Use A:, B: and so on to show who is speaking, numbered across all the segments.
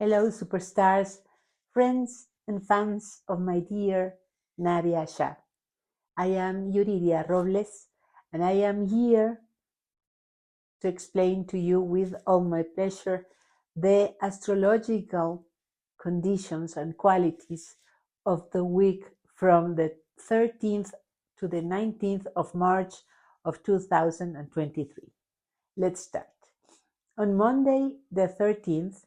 A: Hello, superstars, friends and fans of my dear Nadiya Shah. I am Yuriria Robles, and I am here to explain to you with all my pleasure the astrological conditions and qualities of the week from the 13th to the 19th of March of 2023. Let's start. On Monday, the 13th,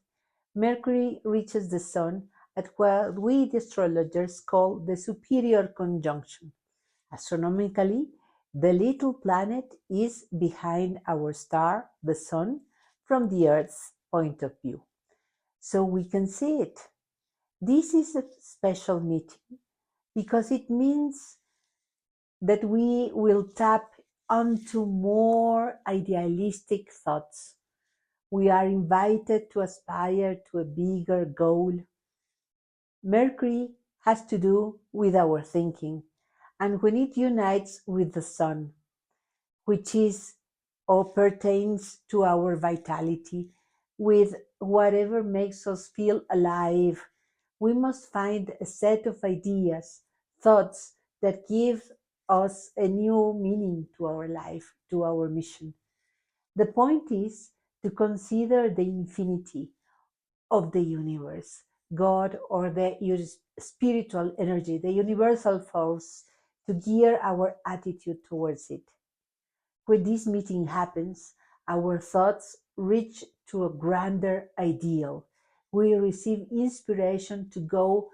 A: Mercury reaches the Sun at what we, the astrologers, call the superior conjunction. Astronomically, the little planet is behind our star, the Sun, from the Earth's point of view. So we can see it. This is a special meeting because it means that we will tap onto more idealistic thoughts. We are invited to aspire to a bigger goal. Mercury has to do with our thinking, and when it unites with the Sun, which is or pertains to our vitality, with whatever makes us feel alive, we must find a set of ideas, thoughts that give us a new meaning to our life, to our mission. The point is to consider the infinity of the universe, God, or the spiritual energy, the universal force, to gear our attitude towards it. When this meeting happens, our thoughts reach to a grander ideal. We receive inspiration to go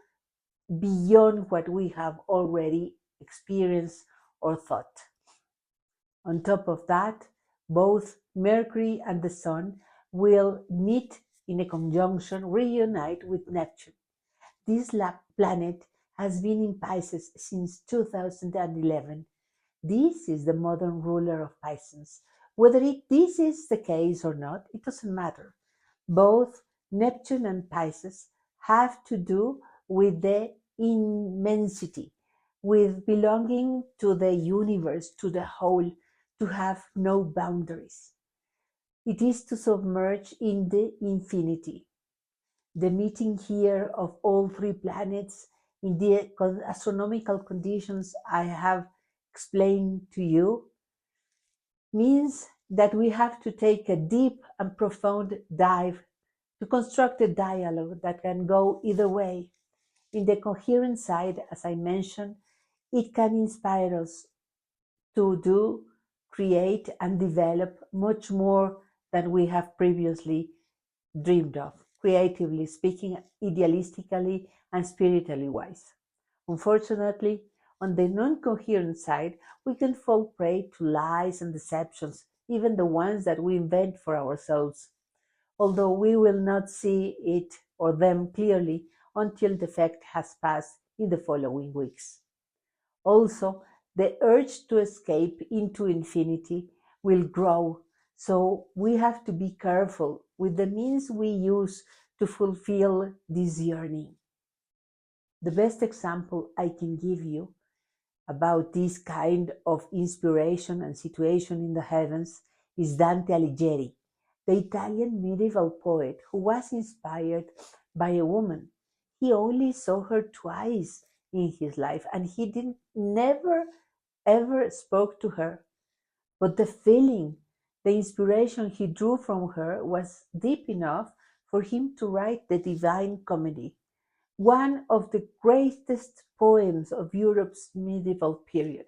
A: beyond what we have already experienced or thought. On top of that, both Mercury and the Sun will meet in a conjunction, reunite with Neptune. This planet has been in Pisces since 2011. This is the modern ruler of Pisces. Whether this is the case or not, it doesn't matter. Both Neptune and Pisces have to do with the immensity, with belonging to the universe, to the whole, to have no boundaries. It is to submerge in the infinity. The meeting here of all three planets in the astronomical conditions I have explained to you means that we have to take a deep and profound dive to construct a dialogue that can go either way. In the coherent side, as I mentioned, it can inspire us to do, create, and develop much more than we have previously dreamed of, creatively speaking, idealistically, and spiritually wise. Unfortunately, on the non-coherent side, we can fall prey to lies and deceptions, even the ones that we invent for ourselves, although we will not see it or them clearly until the effect has passed in the following weeks. Also, the urge to escape into infinity will grow, so we have to be careful with the means we use to fulfill this yearning. The best example I can give you about this kind of inspiration and situation in the heavens is Dante Alighieri, the Italian medieval poet who was inspired by a woman. He only saw her twice in his life, and he never ever spoke to her. But the feeling, the inspiration he drew from her was deep enough for him to write the Divine Comedy, one of the greatest poems of Europe's medieval period,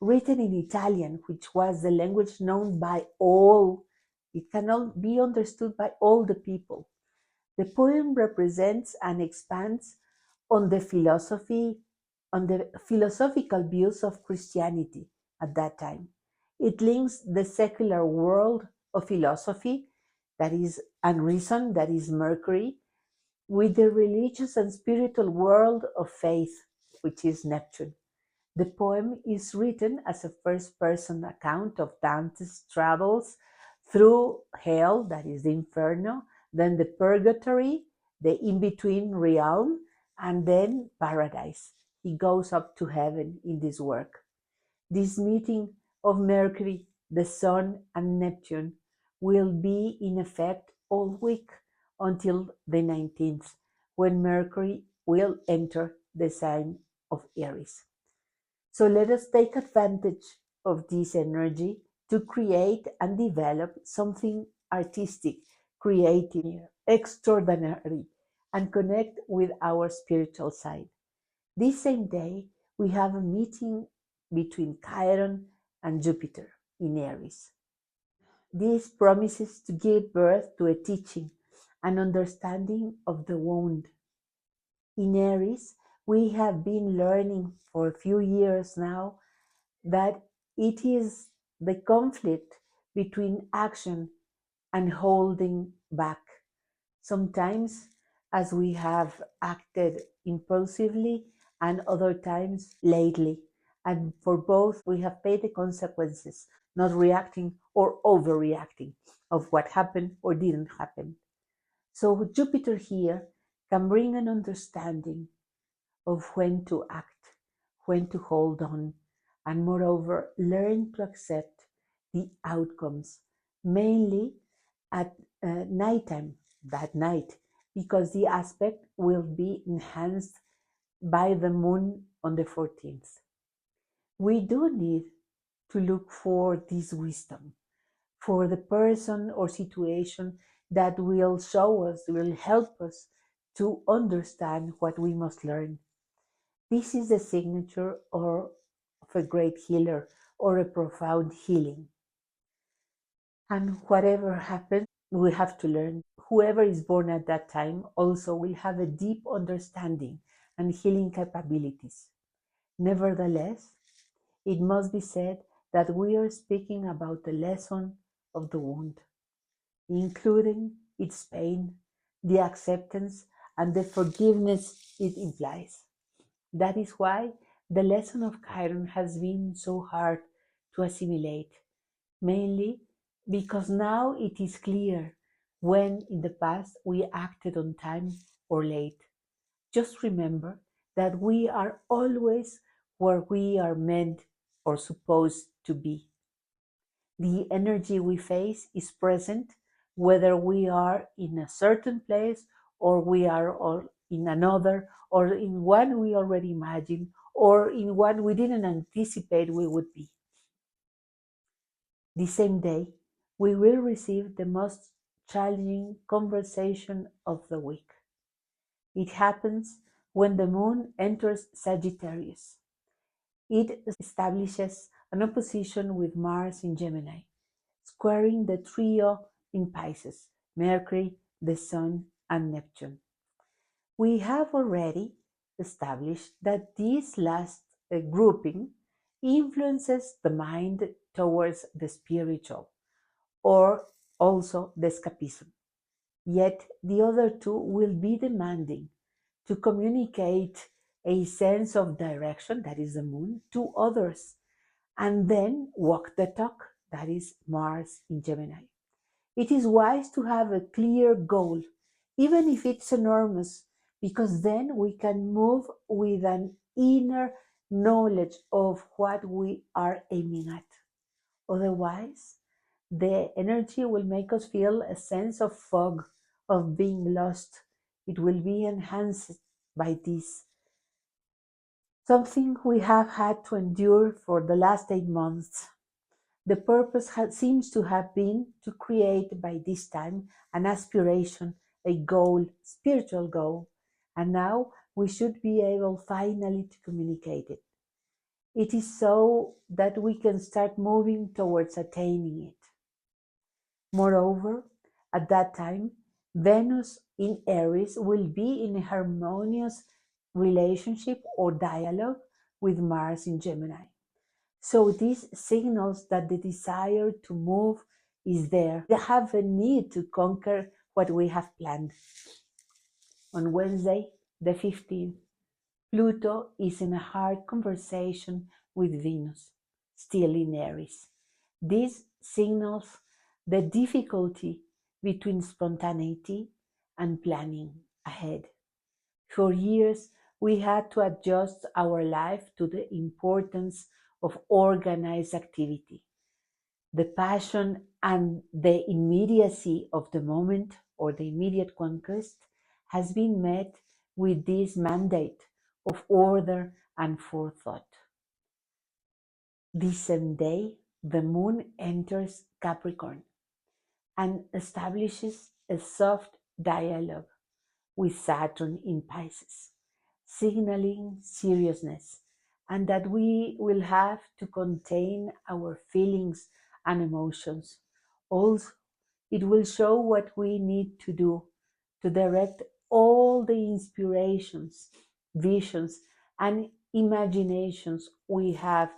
A: written in Italian, which was the language known by all. It cannot be understood by all the people. The poem represents and expands on the philosophical views of Christianity at that time. It links the secular world of philosophy, that is unreason, that is Mercury, with the religious and spiritual world of faith, which is Neptune. The poem is written as a first-person account of Dante's travels through hell, that is the Inferno, then the purgatory, the in-between realm, and then paradise. He goes up to heaven in this work. This meeting of Mercury, the Sun, and Neptune will be in effect all week until the 19th, when Mercury will enter the sign of Aries. So let us take advantage of this energy to create and develop something artistic, creative, extraordinary, and connect with our spiritual side. This same day, we have a meeting between Chiron and Jupiter in Aries. This promises to give birth to a teaching, an understanding of the wound. In Aries, we have been learning for a few years now that it is the conflict between action and holding back. Sometimes, as we have acted impulsively, and other times lately. And for both, we have paid the consequences, not reacting or overreacting of what happened or didn't happen. So Jupiter here can bring an understanding of when to act, when to hold on, and moreover, learn to accept the outcomes, mainly at nighttime, that night, because the aspect will be enhanced by the moon on the 14th. We do need to look for this wisdom, for the person or situation that will show us, will help us to understand what we must learn. This is the signature of a great healer or a profound healing. And whatever happens, we have to learn. Whoever is born at that time also will have a deep understanding and healing capabilities. Nevertheless, it must be said that we are speaking about the lesson of the wound, including its pain, the acceptance, and the forgiveness it implies. That is why the lesson of Chiron has been so hard to assimilate, mainly because now it is clear when in the past we acted on time or late. Just remember that we are always where we are meant or supposed to be. The energy we face is present whether we are in a certain place or we are all in another, or in one we already imagined, or in one we didn't anticipate we would be. The same day, we will receive the most challenging conversation of the week. It happens when the moon enters Sagittarius. It establishes an opposition with Mars in Gemini, squaring the trio in Pisces, Mercury, the Sun, and Neptune. We have already established that this last grouping influences the mind towards the spiritual, or also the escapism. Yet the other two will be demanding to communicate a sense of direction, that is the moon, to others, and then walk the talk, that is Mars in Gemini. It is wise to have a clear goal, even if it's enormous, because then we can move with an inner knowledge of what we are aiming at. Otherwise, the energy will make us feel a sense of fog, of being lost. It will be enhanced by this. Something we have had to endure for the last 8 months. The purpose seems to have been to create by this time an aspiration, a goal, spiritual goal, and now we should be able finally to communicate it. It is so that we can start moving towards attaining it. Moreover, at that time, Venus in Aries will be in a harmonious relationship or dialogue with Mars in Gemini. So this signals that the desire to move is there. We have a need to conquer what we have planned. On Wednesday, the 15th, Pluto is in a hard conversation with Venus, still in Aries. This signals the difficulty between spontaneity and planning ahead. For years, we had to adjust our life to the importance of organized activity. The passion and the immediacy of the moment or the immediate conquest, has been met with this mandate of order and forethought. This same day, the moon enters Capricorn and establishes a soft dialogue with Saturn in Pisces, signaling seriousness and that we will have to contain our feelings and emotions. Also, it will show what we need to do to direct all the inspirations, visions, and imaginations we have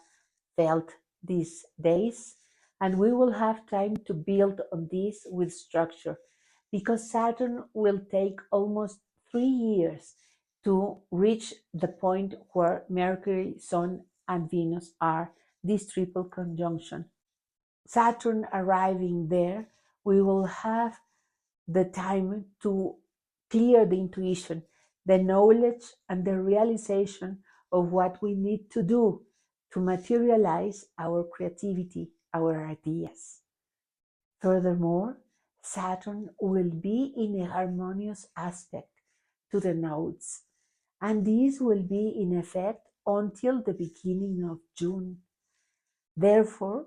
A: felt these days, and we will have time to build on this with structure because Saturn will take almost 3 years to reach the point where Mercury, Sun, and Venus are this triple conjunction. Saturn arriving there, we will have the time to clear the intuition, the knowledge, and the realization of what we need to do to materialize our creativity, our ideas. Furthermore, Saturn will be in a harmonious aspect to the nodes, and this will be in effect until the beginning of June. Therefore,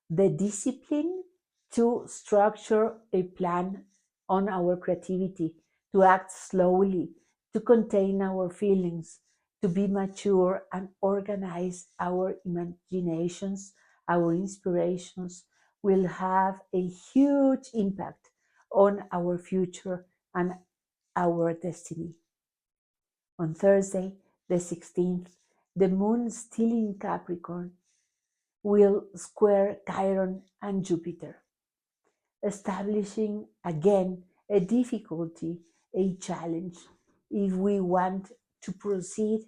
A: the discipline to structure a plan on our creativity, to act slowly, to contain our feelings, to be mature and organize our imaginations, our inspirations, will have a huge impact on our future and our destiny. On Thursday, the 16th, the moon still in Capricorn will square Chiron and Jupiter, establishing again a difficulty, a challenge, if we want to proceed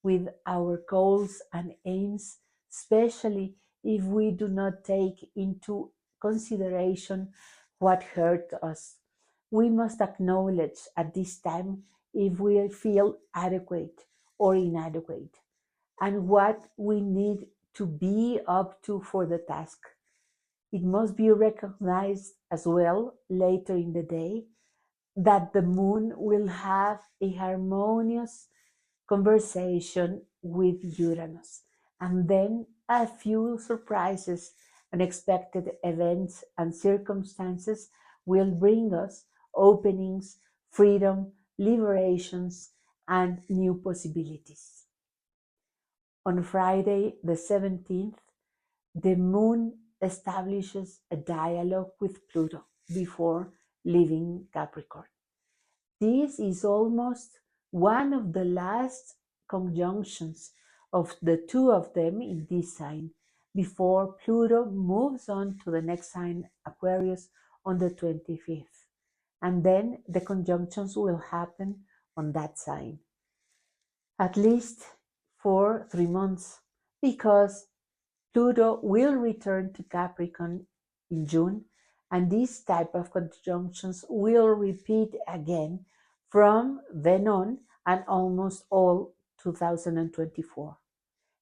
A: with our goals and aims, especially if we do not take into consideration what hurt us. We must acknowledge at this time if we feel adequate or inadequate, and what we need to be up to for the task. It must be recognized as well later in the day that the moon will have a harmonious conversation with Uranus, and then a few surprises, unexpected events, and circumstances will bring us openings, freedom, liberations, and new possibilities. On Friday, the 17th, the moon establishes a dialogue with Pluto before leaving Capricorn. This is almost one of the last conjunctions of the two of them in this sign before Pluto moves on to the next sign, Aquarius, on the 25th. And then the conjunctions will happen on that sign, at least for 3 months, because Pluto will return to Capricorn in June, and this type of conjunctions will repeat again from then on and almost all 2024.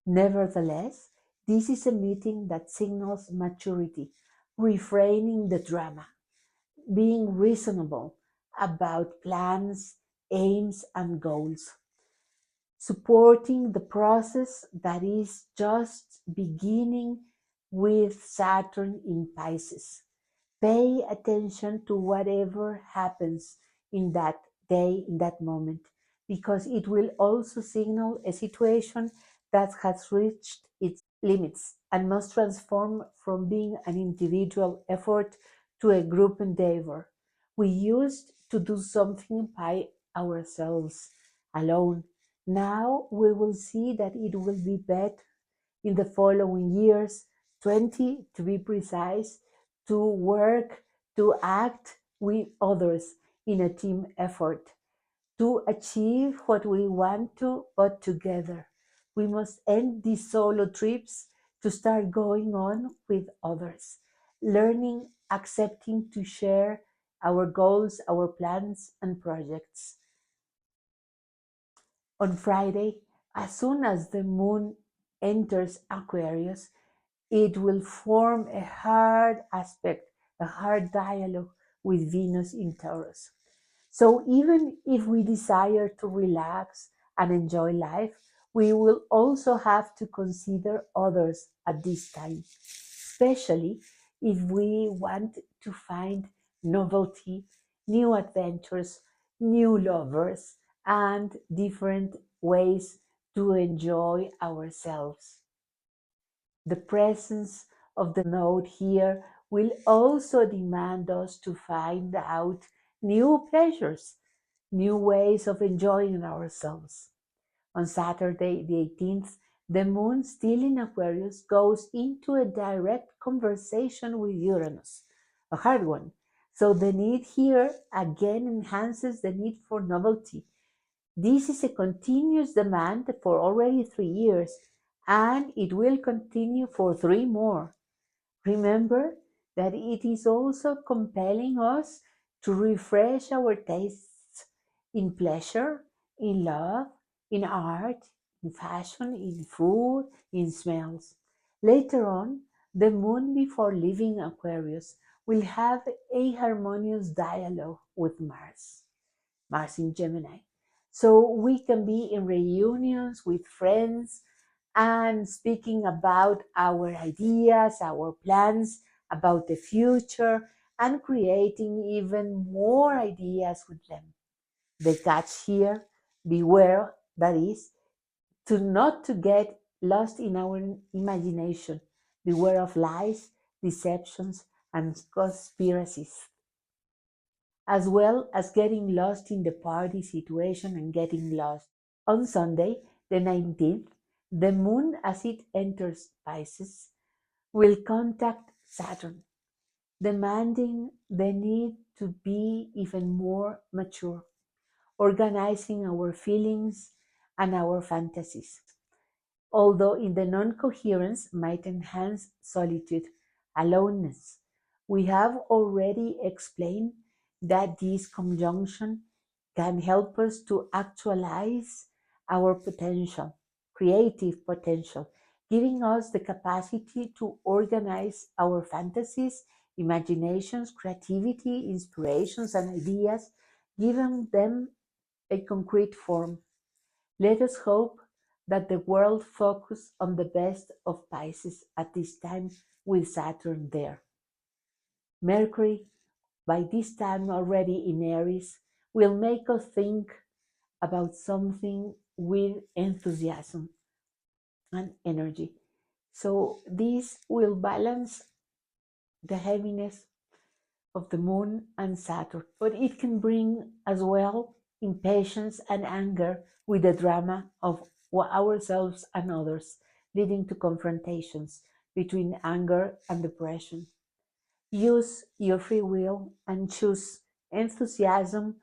A: Nevertheless, this is a meeting that signals maturity, refraining the drama, being reasonable about plans, aims, and goals, supporting the process that is just beginning with Saturn in Pisces. Pay attention to whatever happens in that day, in that moment, because it will also signal a situation that has reached its limits and must transform from being an individual effort to a group endeavor. We used to do something by ourselves, alone. Now we will see that it will be better in the following years, 20 to be precise, to work, to act with others in a team effort, to achieve what we want to, but together. We must end these solo trips to start going on with others, learning, accepting to share our goals, our plans, and projects. On Friday, as soon as the moon enters Aquarius, it will form a hard aspect, a hard dialogue with Venus in Taurus. So even if we desire to relax and enjoy life, we will also have to consider others at this time, especially if we want to find novelty, new adventures, new lovers, and different ways to enjoy ourselves. The presence of the node here will also demand us to find out new pleasures, new ways of enjoying ourselves. On Saturday, the 18th, the moon, still in Aquarius, goes into a direct conversation with Uranus, a hard one. So the need here again enhances the need for novelty. This is a continuous demand for already 3 years, and it will continue for 3 more. Remember that it is also compelling us to refresh our tastes in pleasure, in love, in art, in fashion, in food, in smells. Later on, the moon, before leaving Aquarius, will have a harmonious dialogue with Mars in Gemini. So we can be in reunions with friends and speaking about our ideas, our plans, about the future, and creating even more ideas with them. The catch here, beware, that is, not to get lost in our imagination. Beware of lies, deceptions, and conspiracies, as well as getting lost in the party situation and getting lost. On Sunday, the 19th, the moon, as it enters Pisces, will contact Saturn, demanding the need to be even more mature, organizing our feelings and our fantasies. Although in the non-coherence might enhance solitude, aloneness. We have already explained that this conjunction can help us to actualize our potential, creative potential, giving us the capacity to organize our fantasies, imaginations, creativity, inspirations, and ideas, giving them a concrete form. Let us hope that the world focus on the best of Pisces at this time with Saturn there. Mercury, by this time already in Aries, will make us think about something with enthusiasm and energy. So this will balance the heaviness of the moon and Saturn, but it can bring as well impatience and anger with the drama of ourselves and others, leading to confrontations between anger and depression. Use your free will and choose enthusiasm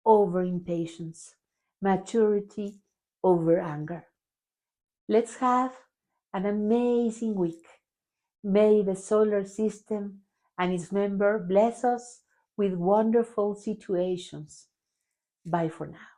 A: over impatience, maturity over anger. Let's have an amazing week. May the solar system and its member bless us with wonderful situations. Bye for now.